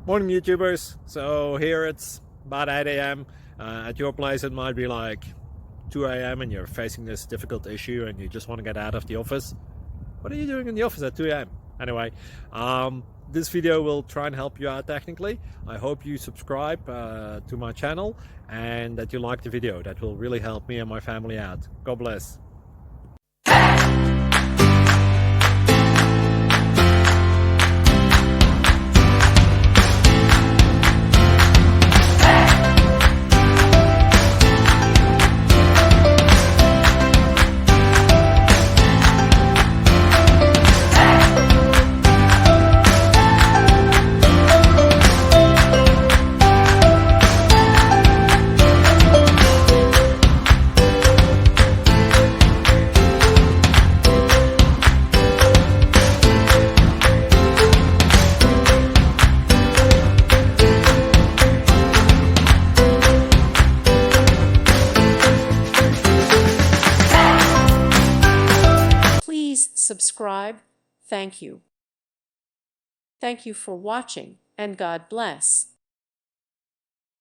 Morning YouTubers. So here it's about 8 a.m. At your place it might be like 2 a.m. and you're facing this difficult issue and you just want to get out of the office. What are you doing in the office at 2 a.m.? Anyway, this video will try and help you out technically. I hope you subscribe to my channel and that you like the video. That will really help me and my family out. God bless. Please subscribe. Thank you. Thank you for watching, and God bless.